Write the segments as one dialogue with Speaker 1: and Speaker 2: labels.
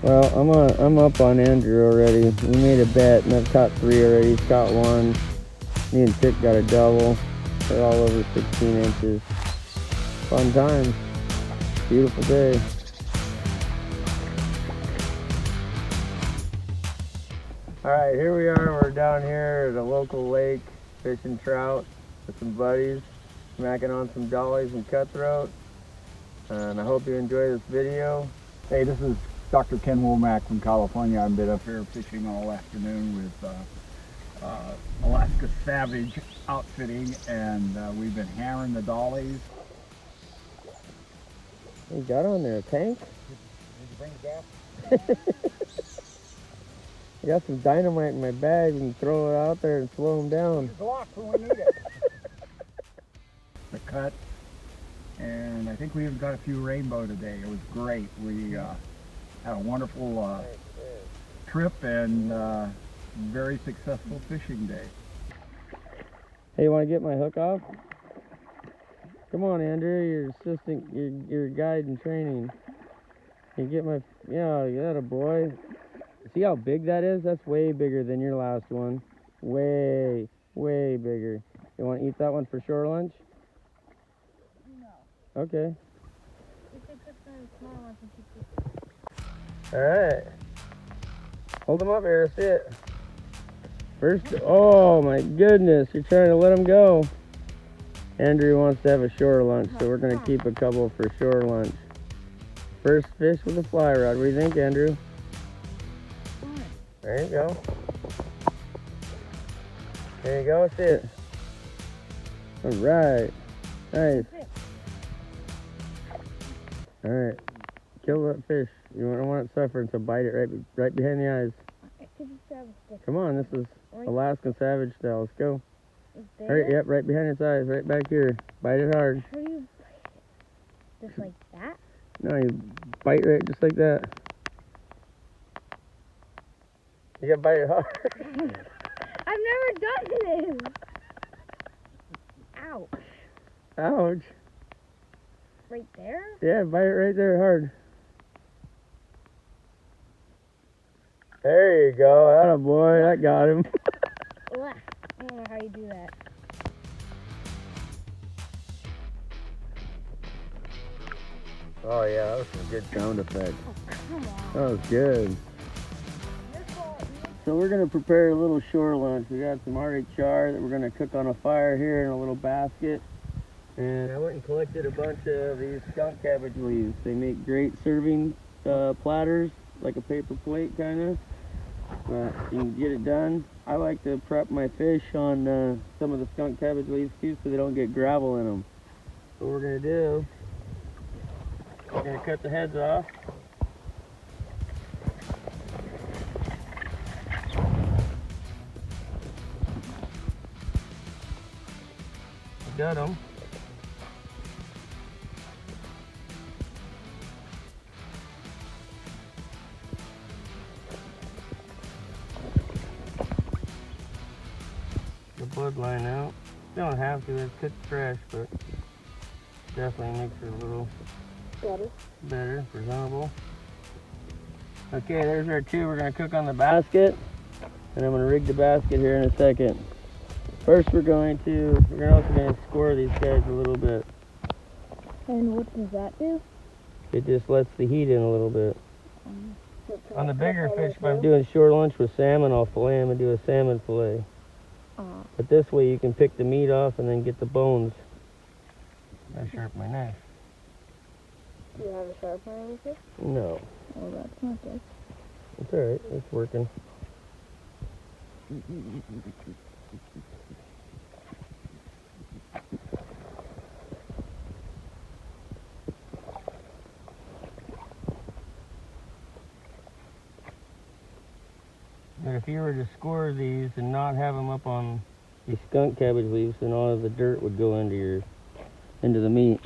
Speaker 1: Well, I'm up on Andrew already. We made a bet, and I've caught 3 already. He's caught 1. Me and Chick got a double. They're all over 16 inches. Fun times. Beautiful day. Alright, here we are. We're down here at a local lake fishing trout with some buddies, smacking on some dollies and cutthroat. And I hope you enjoy this video.
Speaker 2: Hey, this is Dr. Ken Womack from California. I've been up here fishing all afternoon with Alaska Savage Outfitting, and we've been hammering the dollies.
Speaker 1: What you got on there, a tank?
Speaker 2: Did you bring gas?
Speaker 1: I got some dynamite in my bag and throw it out there and slow them down.
Speaker 2: It's locked when we need it. The cut, and I think we even got a few rainbow today. It was great. We had a wonderful trip and very successful fishing day.
Speaker 1: Hey, you want to get my hook off? Come on, Andrew, your assistant, your guide in training. You get my, yeah, you got a boy. See how big that is? That's way bigger than your last one. Way, way bigger. You want to eat that one for shore lunch? No. Okay. All right. Hold them up here, see it. First, oh my goodness, you're trying to let him go. Andrew wants to have a shore lunch, so we're gonna keep a couple for shore lunch. First fish with a fly rod. What do you think, Andrew? There you go. There you go, see it. All right, nice. All right, kill that fish. You don't want it suffering, so bite it right behind the eyes. Come on, this is Alaskan Savage style. Let's go. Right, yep, right behind its eyes, right back here. Bite it hard.
Speaker 3: How do you bite? Just like that?
Speaker 1: No, you bite right just like that. You gotta bite it hard.
Speaker 3: I've never done this. Ouch.
Speaker 1: Ouch.
Speaker 3: Right there?
Speaker 1: Yeah, bite it right there hard. There you go. Atta boy, that got him.
Speaker 3: Ugh, I don't know how you do that.
Speaker 1: Oh yeah, that was some good sound effect.
Speaker 3: Oh, come on.
Speaker 1: That was good. So we're gonna prepare a little shore lunch. We got some Arctic char that we're gonna cook on a fire here in a little basket. And I went and collected a bunch of these skunk cabbage leaves. They make great serving platters, like a paper plate kind of. But you can get it done. I like to prep my fish on some of the skunk cabbage leaves too, so they don't get gravel in them. So what we're gonna do, we're gonna cut the heads off. Got them. The bloodline out. You don't have to, it's cooked fresh, but definitely makes it a little better, presentable. Okay, there's our 2 we're gonna cook on the basket, and I'm gonna rig the basket here in a second. First, we're also gonna score these guys a little bit.
Speaker 3: And what does that do?
Speaker 1: It just lets the heat in a little bit. On the bigger fish, if I'm doing shore lunch with salmon, I'll fillet them and do a salmon fillet. But this way you can pick the meat off and then get the bones. I sharpen my knife.
Speaker 3: Do you have a sharpener with it?
Speaker 1: No.
Speaker 3: Oh, that's not good.
Speaker 1: It's alright, it's working. But if you were to score these and not have them up on these skunk cabbage leaves, then all of the dirt would go into the meat.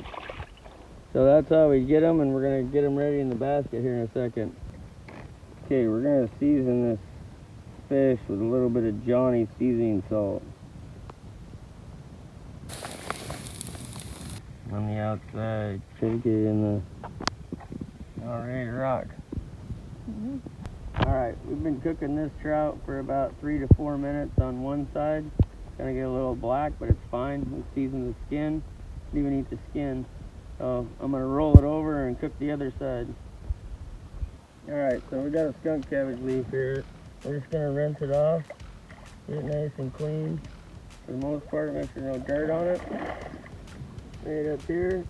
Speaker 1: So that's how we get them, and we're gonna get them ready in the basket here in a second. Okay, we're gonna season this fish with a little bit of Johnny seasoning salt. On the outside, shake it in the... Alright, rock. Alright, we've been cooking this trout for about 3 to 4 minutes on one side. Gonna get a little black, but it's fine. We season the skin. Didn't even eat the skin. So I'm gonna roll it over and cook the other side. Alright, so we got a skunk cabbage leaf here. We're just gonna rinse it off. Get it nice and clean. For the most part, make sure no dirt on it. Lay it up here.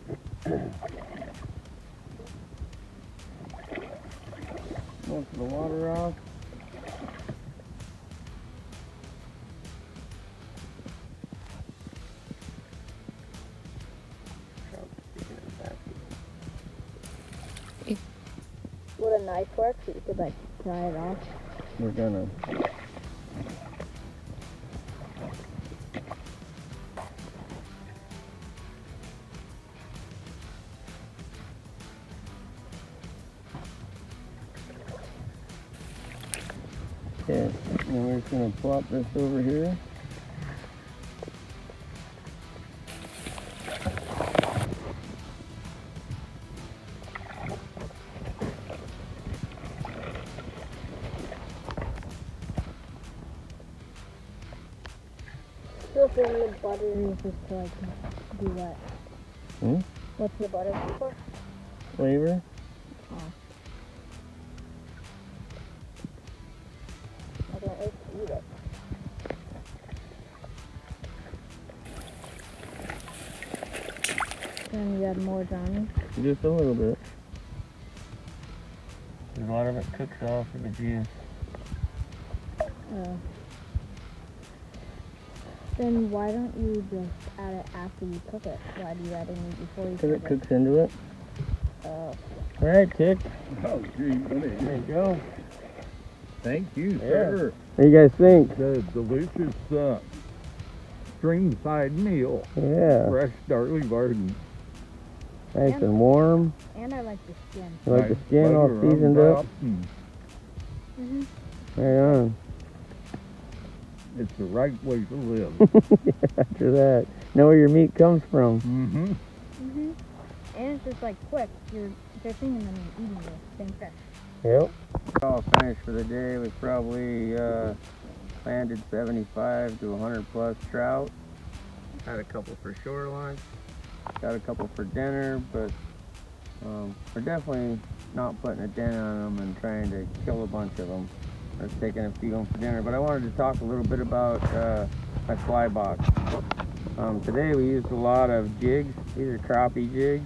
Speaker 1: Most of the water off.
Speaker 3: Would a knife work so you could like pry it off?
Speaker 1: We're gonna. Okay, now we're just gonna plop this over here.
Speaker 3: So then the butter is just to like do what?
Speaker 1: Hmm?
Speaker 3: What's the butter for?
Speaker 1: Flavor.
Speaker 3: Oh. I can't wait to eat it. Then you add more Johnny.
Speaker 1: Just a little bit. A lot of it cooks off of the juice.
Speaker 3: Oh. Then why don't you just add it after you cook it? Why do you add it in before you
Speaker 1: Because
Speaker 3: cook
Speaker 1: it cooks into it.
Speaker 3: Oh.
Speaker 1: Alright, Tick.
Speaker 2: Oh, gee, buddy.
Speaker 1: There you go.
Speaker 2: Thank you,
Speaker 1: Yeah.
Speaker 2: sir.
Speaker 1: What do you guys think?
Speaker 2: The delicious stream-side meal.
Speaker 1: Yeah.
Speaker 2: Fresh, darkly garden.
Speaker 1: Nice and warm.
Speaker 3: And I like the skin.
Speaker 1: You like the
Speaker 2: Nice
Speaker 1: skin all
Speaker 2: butter on
Speaker 1: seasoned
Speaker 2: top,
Speaker 1: up?
Speaker 2: and
Speaker 3: Mm-hmm.
Speaker 1: Right on.
Speaker 2: It's the right way to live.
Speaker 1: After that, know where your meat comes from.
Speaker 2: Mm-hmm.
Speaker 3: Mm-hmm. And it's just like quick. You're fishing and then you're eating the same fish.
Speaker 1: Yep. All finished for the day. We probably landed 75 to 100 plus trout. Had a couple for shoreline. Got a couple for dinner, but we're definitely not putting a dent on them and trying to kill a bunch of them. We're taking a few home for dinner. But I wanted to talk a little bit about my fly box. Today we used a lot of jigs. These are crappie jigs.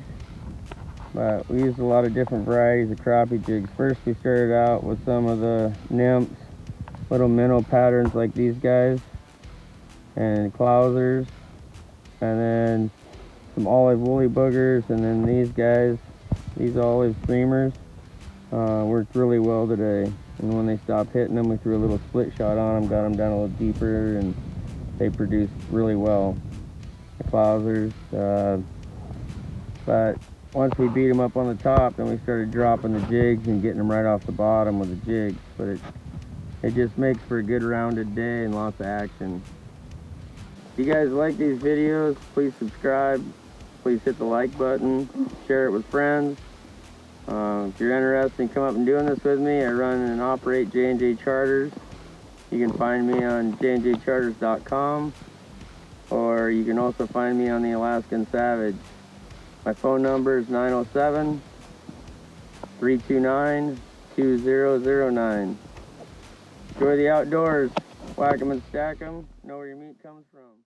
Speaker 1: But we used a lot of different varieties of crappie jigs. First we started out with some of the nymphs, little minnow patterns like these guys, and clousers, and then some olive woolly boogers, and then these guys, these olive streamers, worked really well today. And when they stopped hitting them, we threw a little split shot on them, got them down a little deeper, and they produced really well. The clousers, but once we beat them up on the top, then we started dropping the jigs and getting them right off the bottom with the jigs. But it just makes for a good rounded day and lots of action. If you guys like these videos, please subscribe. Please hit the like button. Share it with friends. If you're interested in coming up and doing this with me, I run and operate J&J Charters. You can find me on jnjcharters.com, or you can also find me on the Alaskan Savage. My phone number is 907-329-2009. Enjoy the outdoors. Whack 'em and stack 'em. Know where your meat comes from.